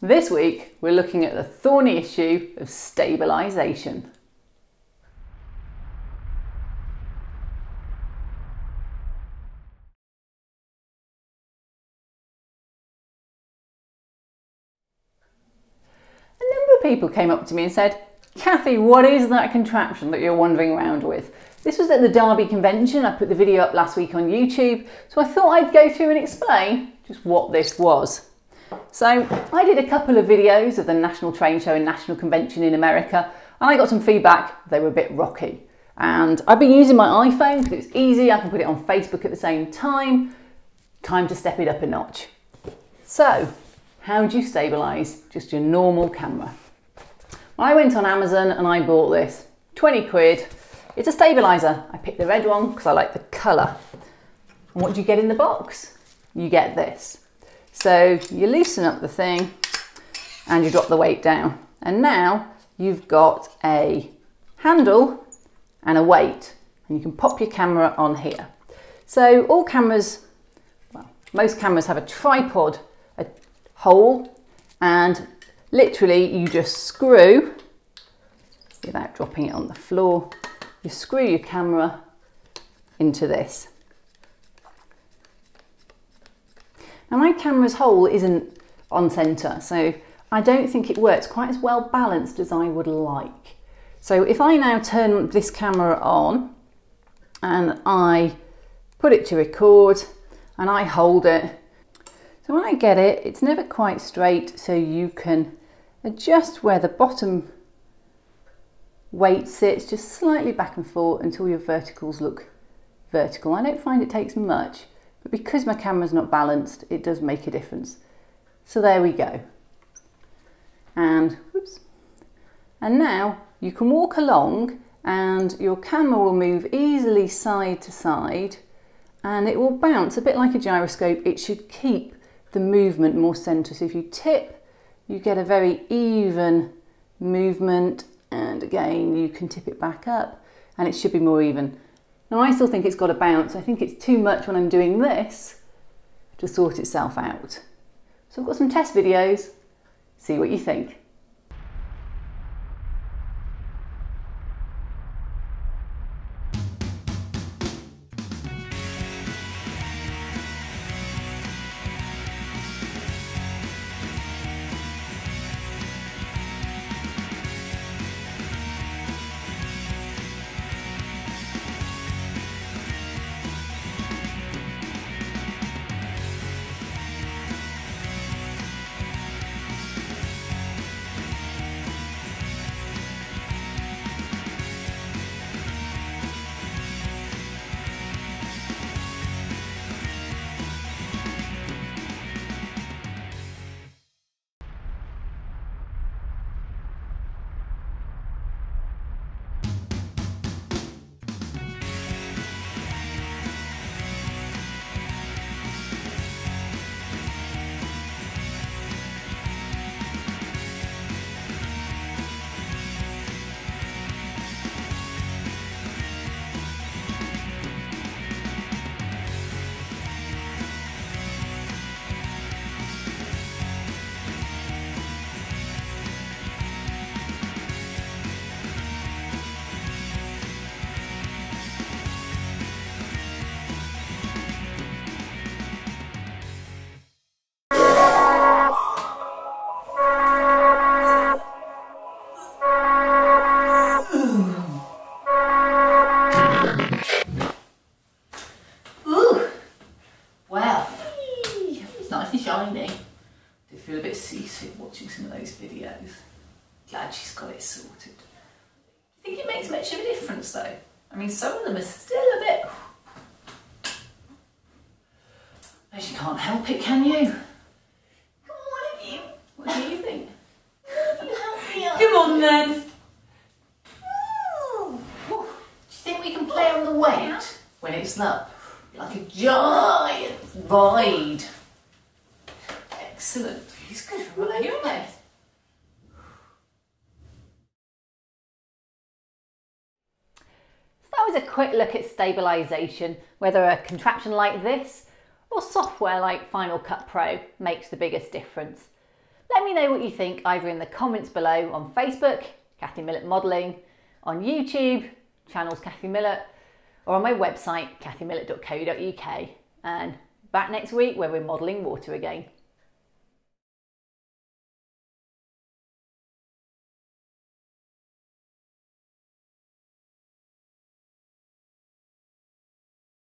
This week we're looking at the thorny issue of stabilisation. A number of people came up to me and said, "Kathy, what is that contraption that you're wandering around with?" This was at the Derby Convention. I put the video up last week on YouTube, so I thought I'd go through and explain just what this was. So I did a couple of videos of the National Train Show and National Convention in America, and I got some feedback. They were a bit rocky. And I've been using my iPhone because it's easy. I can put it on Facebook at the same time. Time to step it up a notch. So, how do you stabilise just your normal camera? Well, I went on Amazon and I bought this, 20 quid. It's a stabiliser. I picked the red one because I like the colour. And what do you get in the box? You get this. So you loosen up the thing and you drop the weight down. And now you've got a handle and a weight, and you can pop your camera on here. So all cameras, well, most cameras have a tripod, a hole, and literally you just screw, without dropping it on the floor, you screw your camera into this. Now my camera's hole isn't on centre, so I don't think it works quite as well balanced as I would like. So if I now turn this camera on and I put it to record and I hold it, so when I get it, it's never quite straight, so you can adjust where the bottom weight sits, just slightly back and forth until your verticals look vertical. I don't find it takes much, but because my camera's not balanced, it does make a difference. So there we go. And whoops. And now you can walk along and your camera will move easily side to side and it will bounce a bit like a gyroscope. It should keep the movement more centre. So if you tip, you get a very even movement, and again you can tip it back up and it should be more even. Now I still think it's got a bounce. I think it's too much when I'm doing this to sort itself out. So I've got some test videos, see what you think. Shiny. I feel a bit seasick watching some of those videos. Glad she's got it sorted. Do you think it makes much of a difference though? I mean, some of them are still a bit... But you can't help it, can you? Come on, if you... What do you think? You help me up. Come on then. Ooh. Do you think we can play on the weight when it's up? Like a giant ride. Excellent. He's good for what you're doing. So that was a quick look at stabilisation, whether a contraption like this or software like Final Cut Pro makes the biggest difference. Let me know what you think either in the comments below on Facebook, Kathy Millett Modelling, on YouTube, channels Kathy Millett, or on my website, kathymillett.co.uk. And back next week when we're modelling water again.